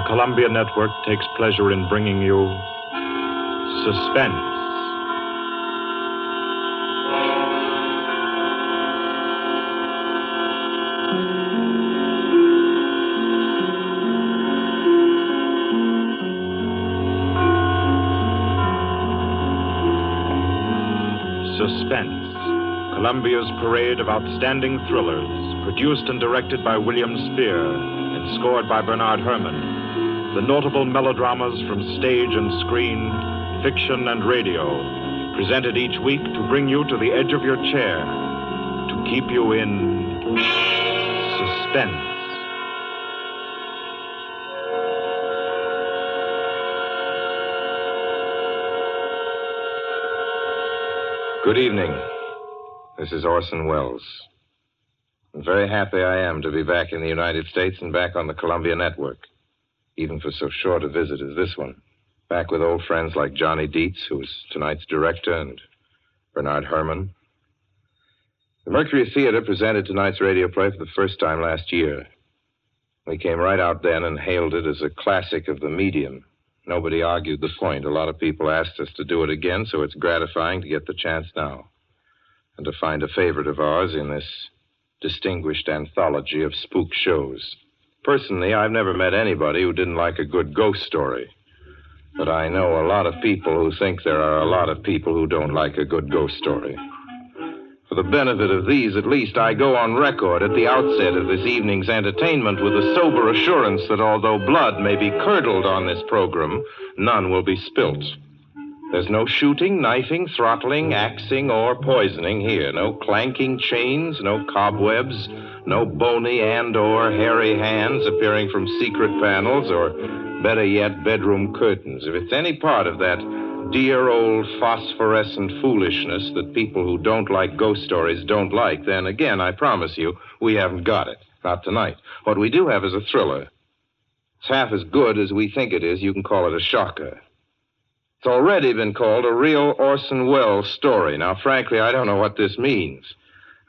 the Columbia Network takes pleasure in bringing you Suspense. Suspense, Columbia's parade of outstanding thrillers, produced and directed by William Spear and scored by Bernard Herrmann. The notable melodramas from stage and screen, fiction and radio, presented each week to bring you to the edge of your chair, to keep you in suspense. Good evening. This is Orson Welles. I'm very happy I am to be back in the United States and back on the Columbia Network, even for so short a visit as this one. Back with old friends like Johnny Dietz, who is tonight's director, and Bernard Herrmann. The Mercury Theater presented tonight's radio play for the first time last year. We came right out then and hailed it as a classic of the medium. Nobody argued the point. A lot of people asked us to do it again, so it's gratifying to get the chance now and to find a favorite of ours in this distinguished anthology of spook shows. Personally, I've never met anybody who didn't like a good ghost story, but I know a lot of people who think there are a lot of people who don't like a good ghost story. For the benefit of these, at least, I go on record at the outset of this evening's entertainment with the sober assurance that although blood may be curdled on this program, none will be spilt. There's no shooting, knifing, throttling, axing, or poisoning here. No clanking chains, no cobwebs, no bony and or hairy hands appearing from secret panels, or better yet, bedroom curtains. If it's any part of that dear old phosphorescent foolishness that people who don't like ghost stories don't like, then again, I promise you, we haven't got it. Not tonight. What we do have is a thriller. It's half as good as we think it is. You can call it a shocker. It's already been called a real Orson Welles story. Now, frankly, I don't know what this means.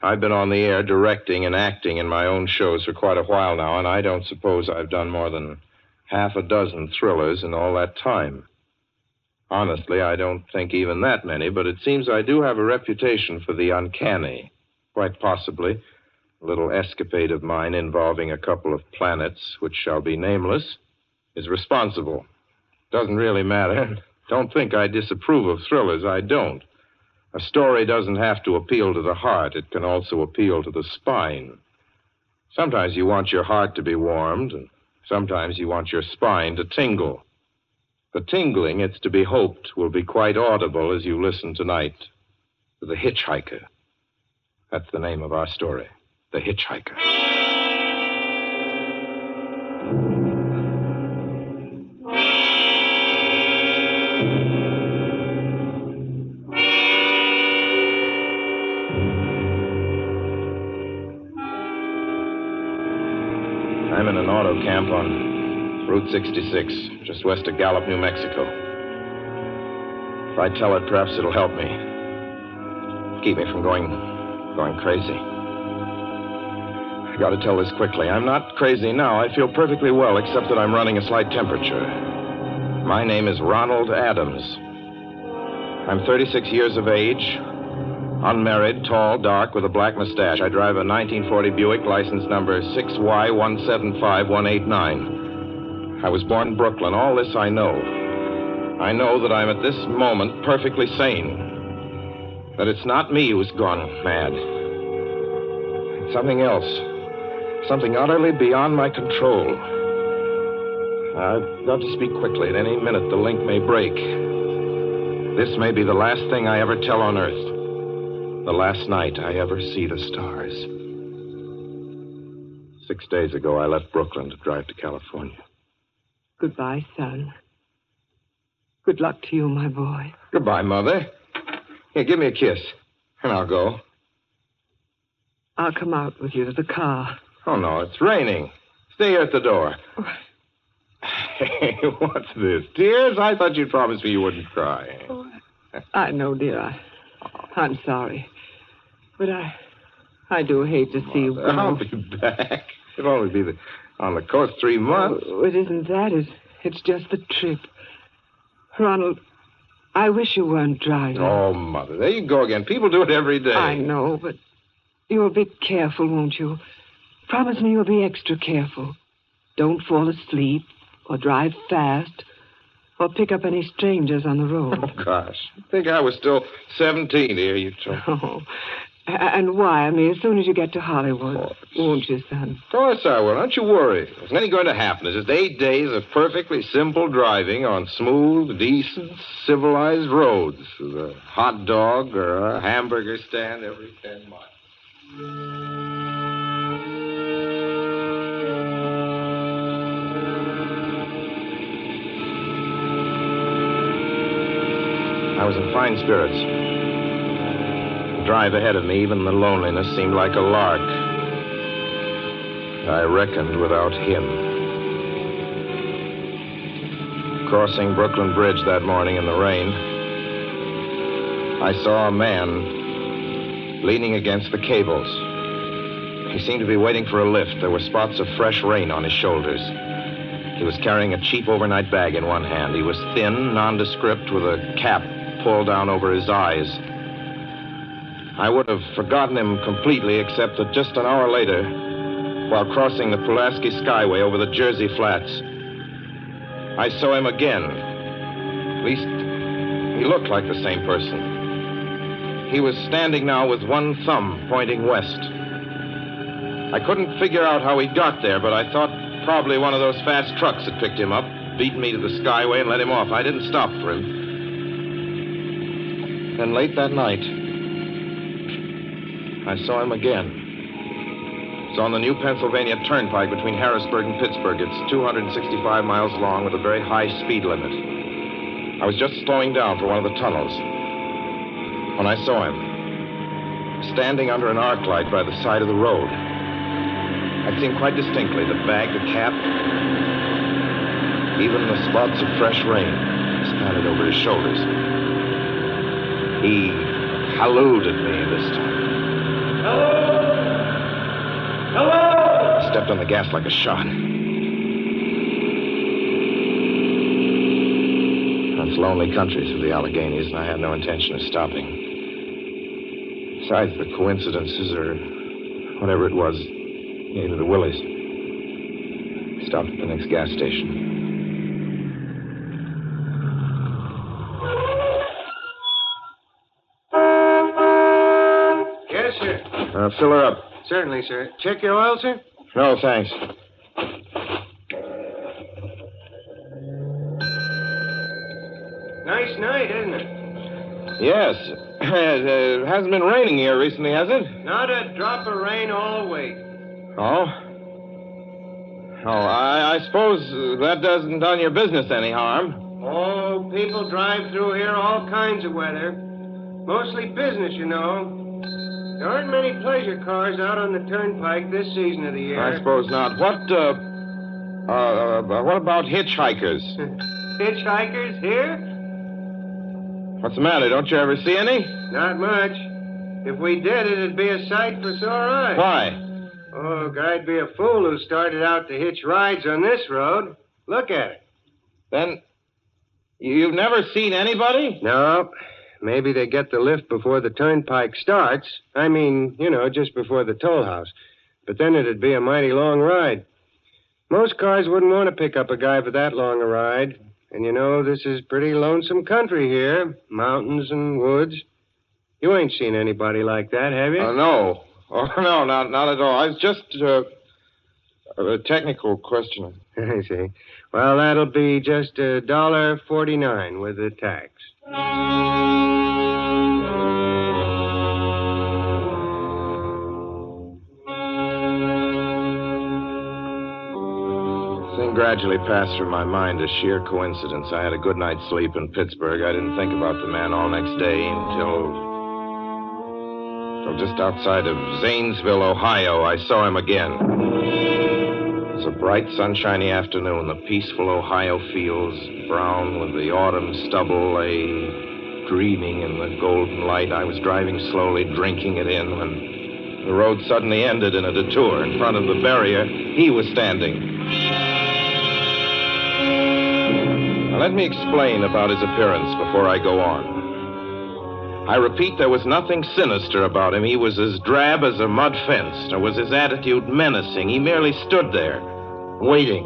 I've been on the air directing and acting in my own shows for quite a while now, and I don't suppose I've done more than half a dozen thrillers in all that time. Honestly, I don't think even that many, but it seems I do have a reputation for the uncanny. Quite possibly, a little escapade of mine involving a couple of planets, which shall be nameless, is responsible. Doesn't really matter. Don't think I disapprove of thrillers. I don't. A story doesn't have to appeal to the heart. It can also appeal to the spine. Sometimes you want your heart to be warmed, and sometimes you want your spine to tingle. The tingling, it's to be hoped, will be quite audible as you listen tonight to The Hitchhiker. That's the name of our story, The Hitchhiker. I'm in an auto camp on Route 66, just west of Gallup, New Mexico. If I tell it, perhaps it'll help me. Keep me from going crazy. I gotta tell this quickly. I'm not crazy now. I feel perfectly well, except that I'm running a slight temperature. My name is Ronald Adams. I'm 36 years of age, unmarried, tall, dark, with a black mustache. I drive a 1940 Buick, license number 6Y175189. I was born in Brooklyn. All this I know. I know that I'm at this moment perfectly sane. That it's not me who's gone mad. It's something else. Something utterly beyond my control. I've got to speak quickly. At any minute, the link may break. This may be the last thing I ever tell on Earth. The last night I ever see the stars. 6 days ago, I left Brooklyn to drive to California. Goodbye, son. Good luck to you, my boy. Goodbye, Mother. Here, give me a kiss, and I'll go. I'll come out with you to the car. Oh, no, it's raining. Stay here at the door. Hey, what's this? Tears? I thought you'd promised me you wouldn't cry. Oh, I know, dear. I'm sorry. But I do hate to see you go. I'll be back. It'll only be On the coast 3 months? Oh, it isn't that. It's just the trip. Ronald, I wish you weren't driving. Oh, Mother, there you go again. People do it every day. I know, but you'll be careful, won't you? Promise me you'll be extra careful. Don't fall asleep or drive fast or pick up any strangers on the road. Oh, gosh. I think I was still 17 here, you told me. Oh, and wire me as soon as you get to Hollywood, won't you, son? Of course I will. Don't you worry. There's nothing going to happen. It's just 8 days of perfectly simple driving on smooth, decent, civilized roads with a hot dog or a hamburger stand every 10 miles. I was in fine spirits. The drive ahead of me, even the loneliness, seemed like a lark. I reckoned without him. Crossing Brooklyn Bridge that morning in the rain, I saw a man leaning against the cables. He seemed to be waiting for a lift. There were spots of fresh rain on his shoulders. He was carrying a cheap overnight bag in one hand. He was thin, nondescript, with a cap pulled down over his eyes. I would have forgotten him completely, except that just an hour later, while crossing the Pulaski Skyway over the Jersey Flats, I saw him again. At least, he looked like the same person. He was standing now with one thumb pointing west. I couldn't figure out how he got there, but I thought probably one of those fast trucks had picked him up, beaten me to the Skyway, and let him off. I didn't stop for him. Then late that night, I saw him again. It's on the new Pennsylvania Turnpike between Harrisburg and Pittsburgh. It's 265 miles long with a very high speed limit. I was just slowing down for one of the tunnels when I saw him, standing under an arc light by the side of the road. I'd seen quite distinctly the bag, the cap, even the spots of fresh rain spattered over his shoulders. He hallooed at me this time. Hello! Hello! I stepped on the gas like a shot. That's lonely country through the Alleghenies, and I had no intention of stopping. Besides, the coincidences, or whatever it was, gave me the willies. I stopped at the next gas station. Fill her up. Certainly, sir. Check your oil, sir? No, thanks. Nice night, isn't it? Yes. It hasn't been raining here recently, has it? Not a drop of rain all week. Oh? Oh, I suppose that doesn't done your business any harm. Oh, people drive through here all kinds of weather. Mostly business, you know. There aren't many pleasure cars out on the turnpike this season of the year. I suppose not. What about hitchhikers? Hitchhikers here? What's the matter? Don't you ever see any? Not much. If we did, it'd be a sight for sore eyes. Why? Oh, guy'd be a fool who started out to hitch rides on this road. Look at it. Then, you've never seen anybody? No. Maybe they get the lift before the turnpike starts. I mean, you know, just before the toll house. But then it'd be a mighty long ride. Most cars wouldn't want to pick up a guy for that long a ride. And you know, this is pretty lonesome country here. Mountains and woods. You ain't seen anybody like that, have you? No. Oh, no, not at all. I was just a technical question. I see. Well, that'll be just $1.49 with the tax. Thing gradually passed through my mind as sheer coincidence. I had a good night's sleep in Pittsburgh. I didn't think about the man all next day until just outside of Zanesville, Ohio, I saw him again. It was a bright, sunshiny afternoon. The peaceful Ohio fields, brown with the autumn stubble, lay dreaming in the golden light. I was driving slowly, drinking it in, when The road suddenly ended in a detour. In front of the barrier, he was standing. Now, let me explain about his appearance before I go on. I repeat, there was nothing sinister about him. He was as drab as a mud fence, nor was his attitude menacing. He merely stood there, waiting,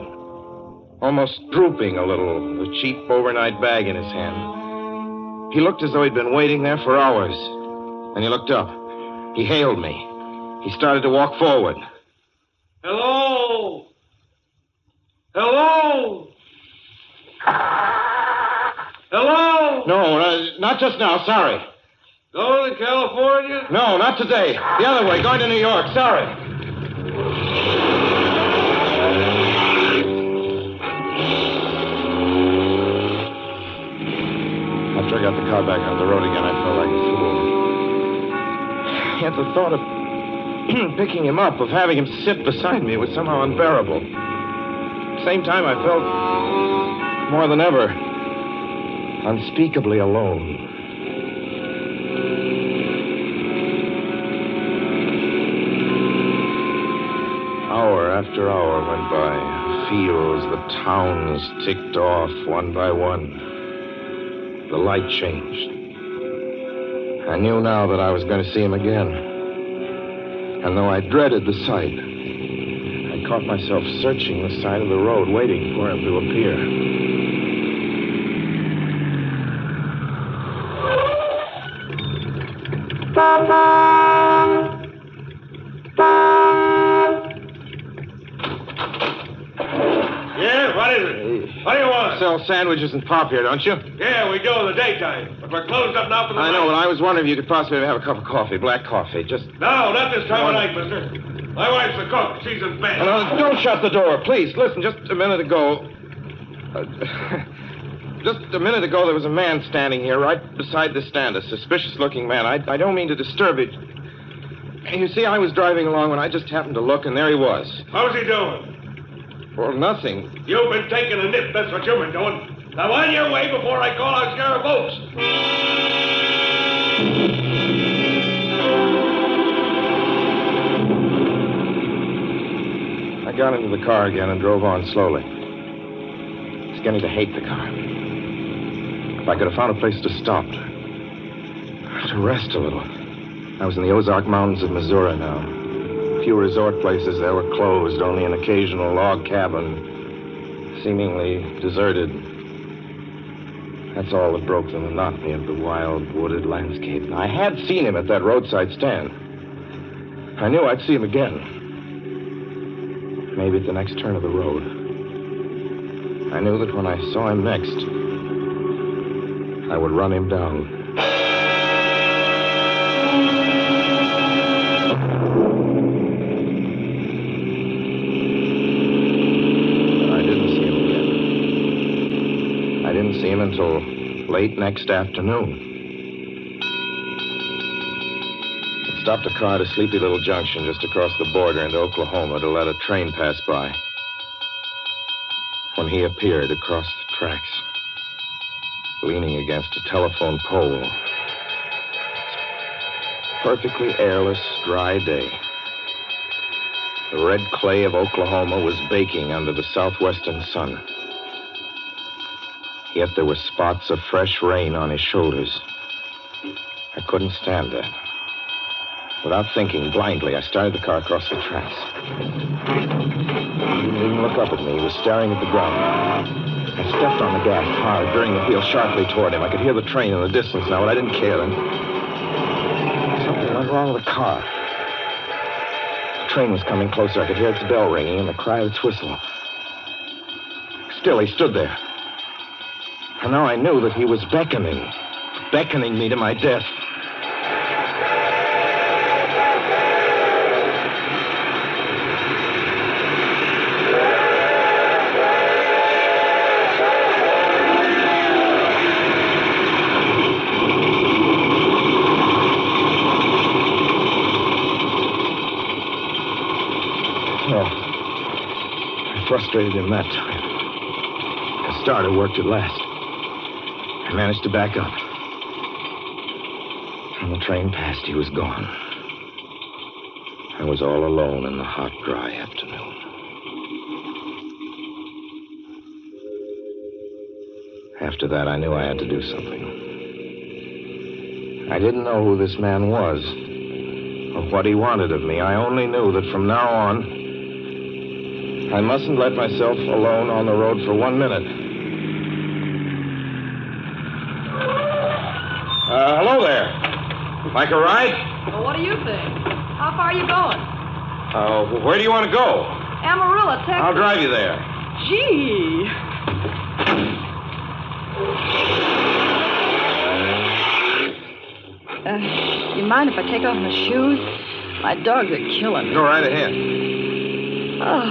almost drooping a little, the cheap overnight bag in his hand. He looked as though he'd been waiting there for hours. And he looked up. He hailed me. He started to walk forward. Hello? Hello? Hello? No, not just now. Sorry. Going to California? No, not today. The other way, going to New York. Sorry. After I got the car back on the road again, I felt like a fool. Yet the thought of picking him up, of having him sit beside me, was somehow unbearable. At the same time, I felt more than ever unspeakably alone. Hour after hour went by. The fields, the towns ticked off one by one. The light changed. I knew now that I was going to see him again. And though I dreaded the sight, I caught myself searching the side of the road, waiting for him to appear. Yeah, what is it? What do you want? Sell sandwiches and pop here, don't you? Yeah, we do in the daytime. But we're closed up now for the I night. know, but I was wondering if you could possibly have a cup of coffee, black coffee, just... No, not this time of night, mister. My wife's the cook. She's in bed. No, don't shut the door, please. Listen, just a minute ago... just a minute ago, there was a man standing here right beside the stand, a suspicious-looking man. I don't mean to disturb it. You see, I was driving along when I just happened to look, and there he was. How's he doing? Well, nothing. You've been taking a nip. That's what you've been doing. Now, on your way before I call out Sheriff Oates. I got into the car again and drove on slowly. I was beginning to hate the car. If I could have found a place to stop, to rest a little. I was in the Ozark Mountains of Missouri now. A few resort places there were closed, only an occasional log cabin, seemingly deserted. That's all that broke the monotony of the wild, wooded landscape. I had seen him at that roadside stand. I knew I'd see him again. Maybe at the next turn of the road. I knew that when I saw him next, I would run him down. See him until late next afternoon. I stopped a car at a sleepy little junction just across the border into Oklahoma to let a train pass by. When he appeared across the tracks, leaning against a telephone pole. Perfectly airless, dry day. The red clay of Oklahoma was baking under the southwestern sun. Yet there were spots of fresh rain on his shoulders. I couldn't stand that. Without thinking, blindly, I started the car across the tracks. He didn't even look up at me. He was staring at the ground. I stepped on the gas hard, veering the wheel sharply toward him. I could hear the train in the distance now, but I didn't care. And something went wrong with the car. The train was coming closer. I could hear its bell ringing and the cry of its whistle. Still, he stood there. And now I knew that he was beckoning me to my death. Well, I frustrated him that time. The starter worked at last. I managed to back up. When the train passed, he was gone. I was all alone in the hot, dry afternoon. After that, I knew I had to do something. I didn't know who this man was or what he wanted of me. I only knew that from now on, I mustn't let myself alone on the road for 1 minute. Hello there. Like a ride? Well, what do you think? How far are you going? Where do you want to go? Amarillo, Texas. I'll drive you there. Gee. You mind if I take off my shoes? My dogs are killing me. Go right ahead. Oh,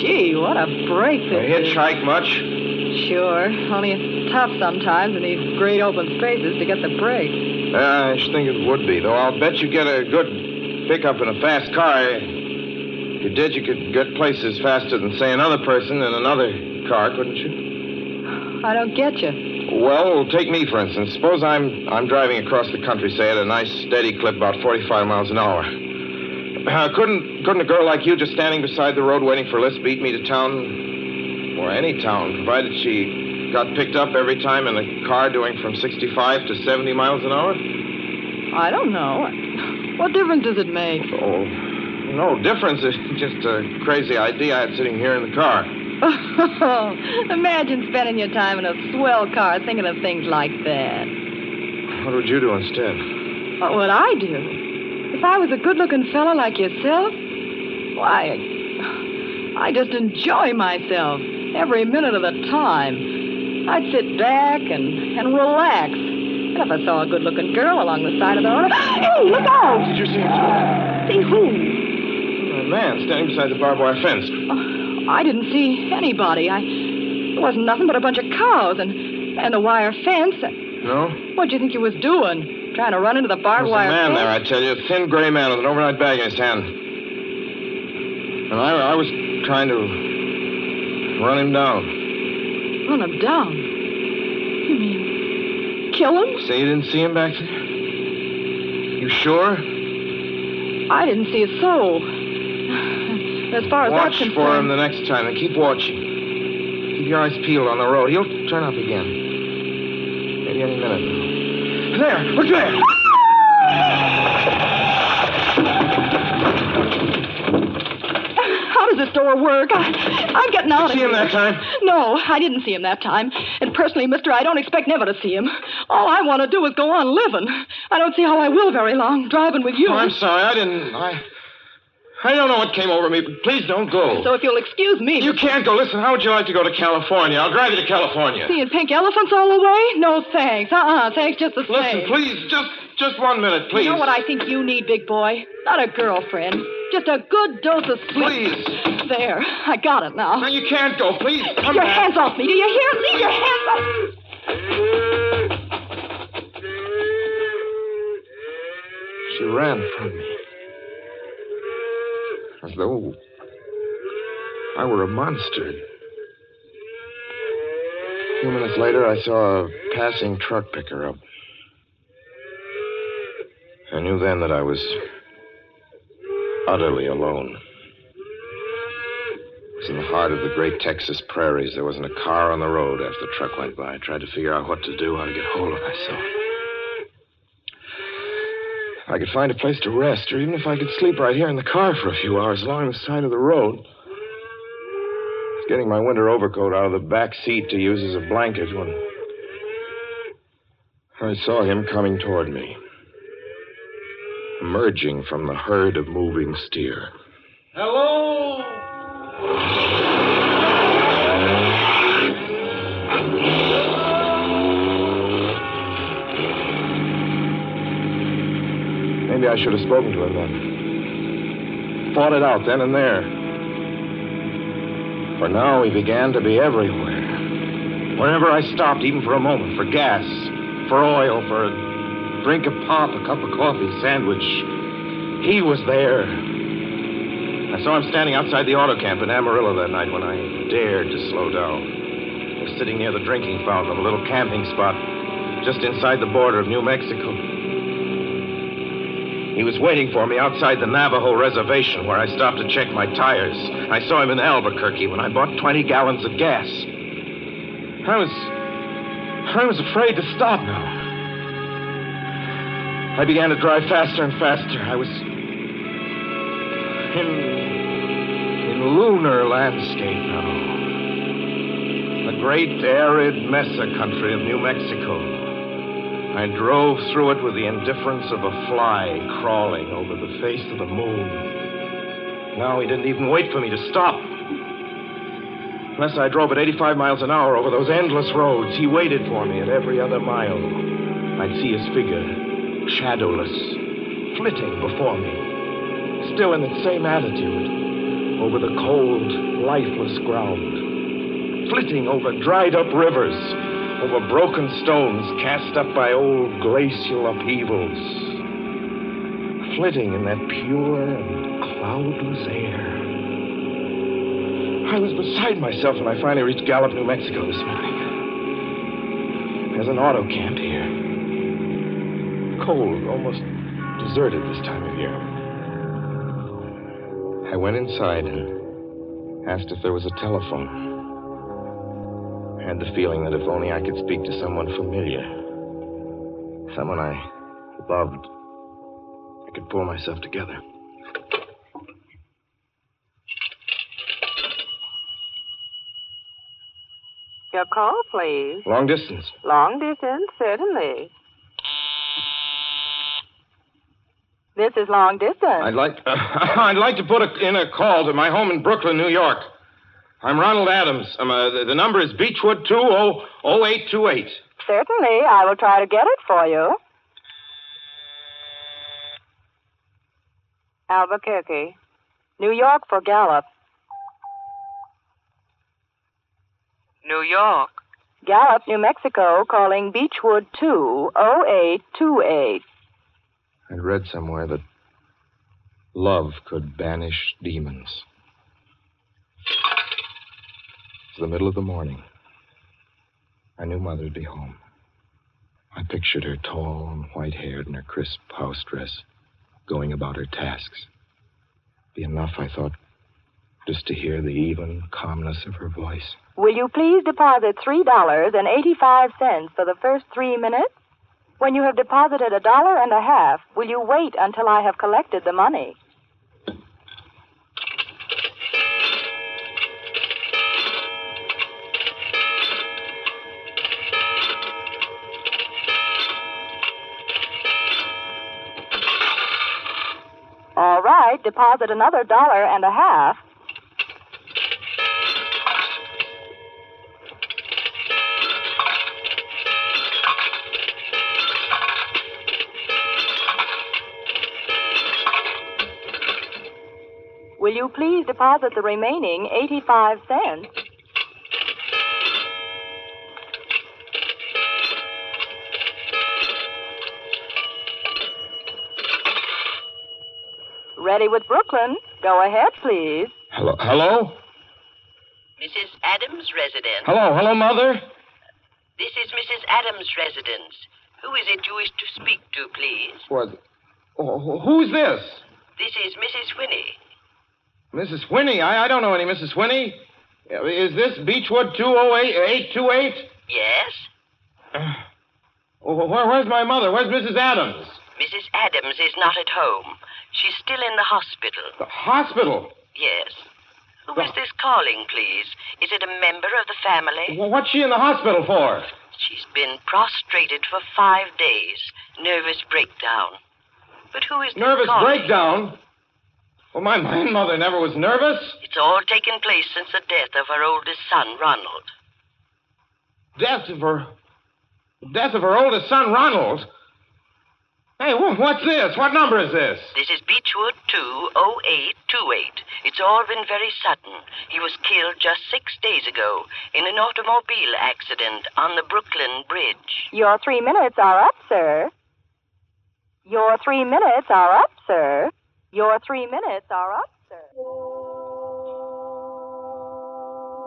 gee, what a break You this is. hitchhike much? Sure, only it's tough sometimes in these great open spaces to get the break. I should think it would be, though I'll bet you get a good pickup in a fast car. If you did, you could get places faster than, say, another person in another car, couldn't you? I don't get you. Well, take me, for instance. Suppose I'm driving across the country, say, at a nice, steady clip, about 45 miles an hour. Couldn't a girl like you just standing beside the road waiting for lifts beat me to town? Or any town, provided she got picked up every time in a car doing from 65 to 70 miles an hour? I don't know. What difference does it make? Oh, no difference. It's just a crazy idea I had sitting here in the car. Imagine spending your time in a swell car thinking of things like that. What would you do instead? What would I do? If I was a good-looking fella like yourself, why, I just enjoy myself every minute of the time. I'd sit back and relax. And if I saw a good-looking girl along the side of the road, hey, look out! Did you see him? See who? A man standing beside the barbed wire fence. I didn't see anybody. It wasn't nothing but a bunch of cows and a wire fence. No? What'd you think you was doing? Trying to run into the barbed wire There's a man fence? there, I tell you. A thin gray man with an overnight bag in his hand. And I was trying to run him down. Run him down? You mean kill him? Say you didn't see him back there? You sure? I didn't see a soul. As far as that's Watch concerned... for him the next time and keep watching. Keep your eyes peeled on the road. He'll turn up again. Maybe any minute now. There! Look there! How does this door work? I'm getting out of See here. him that time? No, I didn't see him that time. And personally, mister, I don't expect never to see him. All I want to do is go on living. I don't see how I will very long, driving with you. Oh, I'm sorry. I don't know what came over me, but please don't go. So if you'll excuse me... You can't go. Listen, how would you like to go to California? I'll drive you to California. Seeing pink elephants all the way? No, thanks. Thanks just the same. Listen, please, just 1 minute, please. You know what I think you need, big boy? Not a girlfriend. Just a good dose of sweet... Please. There. I got it now. No, you can't go. Please, come Your back. hands off me. Do you hear? Leave your hands off... She ran from me. As though I were a monster. A few minutes later, I saw a passing truck pick her up. I knew then that I was utterly alone. It was in the heart of the great Texas prairies. There wasn't a car on the road after the truck went by. I tried to figure out what to do, how to get hold of myself. If I could find a place to rest, or even if I could sleep right here in the car for a few hours along the side of the road. I was getting my winter overcoat out of the back seat to use as a blanket when I saw him coming toward me, emerging from the herd of moving steer. Hello? Maybe I should have spoken to him then. Fought it out then and there. For now, he began to be everywhere. Wherever I stopped, even for a moment, for gas, for oil, for a drink of pop, a cup of coffee, sandwich, he was there. I saw him standing outside the auto camp in Amarillo that night when I dared to slow down. I was sitting near the drinking fountain of a little camping spot just inside the border of New Mexico. He was waiting for me outside the Navajo reservation where I stopped to check my tires. I saw him in Albuquerque when I bought 20 gallons of gas. I was afraid to stop now. I began to drive faster and faster. I was in lunar landscape now. The great arid mesa country of New Mexico. I drove through it with the indifference of a fly crawling over the face of the moon. Now he didn't even wait for me to stop. Unless I drove at 85 miles an hour over those endless roads, he waited for me at every other mile. I'd see his figure, shadowless, flitting before me, still in its same attitude, over the cold, lifeless ground. Flitting over dried-up rivers, over broken stones cast up by old glacial upheavals. Flitting in that pure and cloudless air. I was beside myself when I finally reached Gallup, New Mexico this morning. There's an auto camp here. Cold, almost deserted this time of year. I went inside and asked if there was a telephone. I had the feeling that if only I could speak to someone familiar, someone I loved, I could pull myself together. Your call, please. Long distance. Long distance, certainly. This is long distance. I'd like to put in a call to my home in Brooklyn, New York. I'm Ronald Adams. The number is Beechwood 200828. Certainly, I will try to get it for you. Albuquerque. New York for Gallup. New York. Gallup, New Mexico, calling Beechwood 20828. I'd read somewhere that love could banish demons. It's the middle of the morning. I knew Mother'd be home. I pictured her tall and white-haired in her crisp house dress, going about her tasks. Be enough, I thought, just to hear the even calmness of her voice. Will you please deposit $3.85 for the first 3 minutes? When you have deposited $1.50, will you wait until I have collected the money? All right, deposit another $1.50. Will you please deposit the remaining 85 cents? Ready with Brooklyn. Go ahead, please. Hello? Mrs. Adams' residence. Hello, Mother? This is Mrs. Adams' residence. Who is it you wish to speak to, please? What? Oh, who's this? This is Mrs. Whinney. Mrs. Whinney? I don't know any Mrs. Whinney. Is this Beechwood 20828? Yes? Where's my mother? Where's Mrs. Adams? Mrs. Adams is not at home. She's still in the hospital. The hospital? Yes. Who is this calling, please? Is it a member of the family? Well, what's she in the hospital for? She's been prostrated for 5 days. Nervous breakdown. But who is this Nervous calling? breakdown? Well, my mother never was nervous. It's all taken place since the death of her oldest son, Ronald. Death of her oldest son, Ronald? Hey, what's this? What number is this? This is Beechwood 20828. It's all been very sudden. He was killed just 6 days ago in an automobile accident on the Brooklyn Bridge. Your 3 minutes are up, sir. Your 3 minutes are up, sir. Your 3 minutes are up, sir.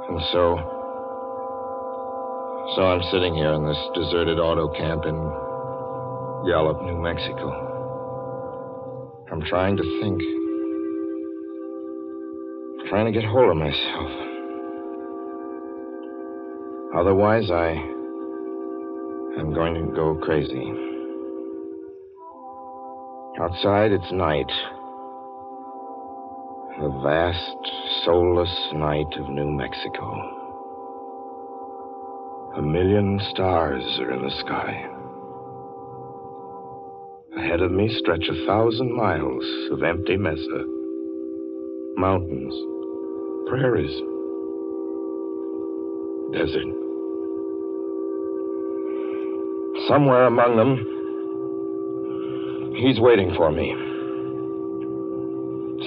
And so I'm sitting here in this deserted auto camp in Gallup, New Mexico. I'm trying to think. Trying to get hold of myself. Otherwise, I'm going to go crazy. Outside, it's night. The vast, soulless night of New Mexico. 1,000,000 stars are in the sky. Ahead of me stretch 1,000 miles of empty mesa. Mountains, prairies, desert. Somewhere among them, he's waiting for me.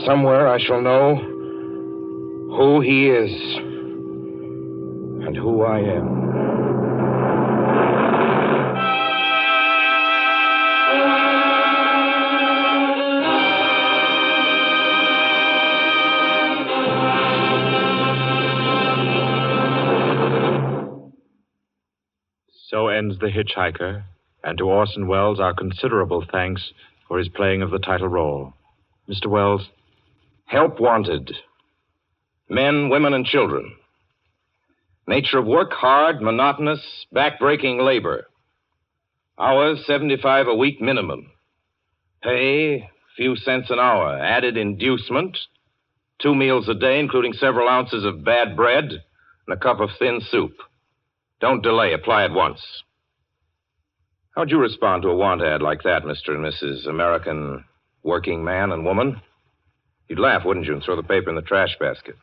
Somewhere I shall know who he is and who I am. So ends The Hitchhiker, and to Orson Welles our considerable thanks for his playing of the title role. Mr. Welles? Help wanted. Men, women, and children. Nature of work, hard, monotonous, back-breaking labor. Hours, 75 a week minimum. Pay, few cents an hour. Added inducement, 2 meals a day, including several ounces of bad bread and a cup of thin soup. Don't delay. Apply at once. How'd you respond to a want ad like that, Mr. and Mrs. American working man and woman? You'd laugh, wouldn't you, and throw the paper in the trash basket.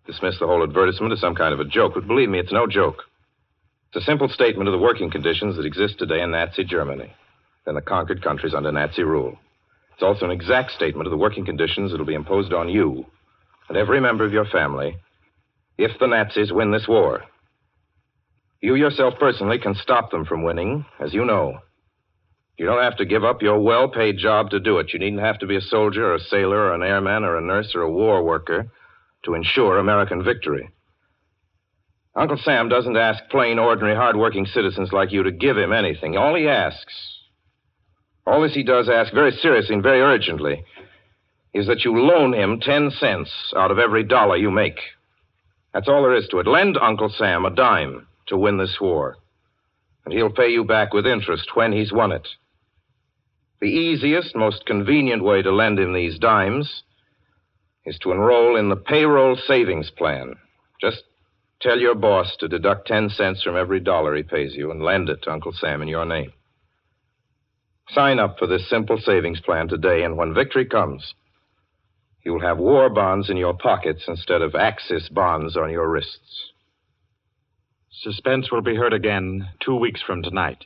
Dismiss the whole advertisement as some kind of a joke. But believe me, it's no joke. It's a simple statement of the working conditions that exist today in Nazi Germany and the conquered countries under Nazi rule. It's also an exact statement of the working conditions that will be imposed on you and every member of your family if the Nazis win this war. You yourself personally can stop them from winning, as you know. You don't have to give up your well-paid job to do it. You needn't have to be a soldier or a sailor or an airman or a nurse or a war worker to ensure American victory. Uncle Sam doesn't ask plain, ordinary, hard-working citizens like you to give him anything. All he does ask very seriously and very urgently is that you loan him 10 cents out of every dollar you make. That's all there is to it. Lend Uncle Sam a dime to win this war, and he'll pay you back with interest when he's won it. The easiest, most convenient way to lend him these dimes is to enroll in the payroll savings plan. Just tell your boss to deduct 10 cents from every dollar he pays you and lend it to Uncle Sam in your name. Sign up for this simple savings plan today, and when victory comes, you'll have war bonds in your pockets instead of Axis bonds on your wrists. Suspense will be heard again 2 weeks from tonight.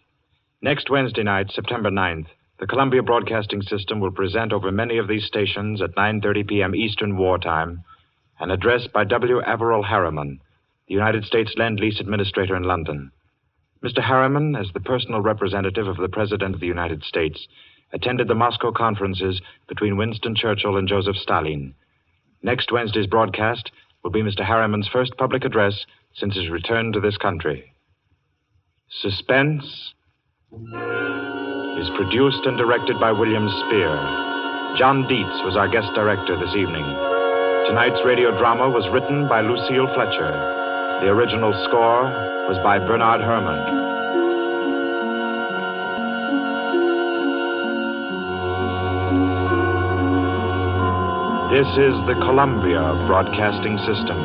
Next Wednesday night, September 9th, the Columbia Broadcasting System will present over many of these stations at 9:30 p.m. Eastern Wartime an address by W. Averill Harriman, the United States Lend-Lease Administrator in London. Mr. Harriman, as the personal representative of the President of the United States, attended the Moscow conferences between Winston Churchill and Joseph Stalin. Next Wednesday's broadcast will be Mr. Harriman's first public address since his return to this country. Suspense is produced and directed by William Spear. John Dietz was our guest director this evening. Tonight's radio drama was written by Lucille Fletcher. The original score was by Bernard Herrmann. This is the Columbia Broadcasting System.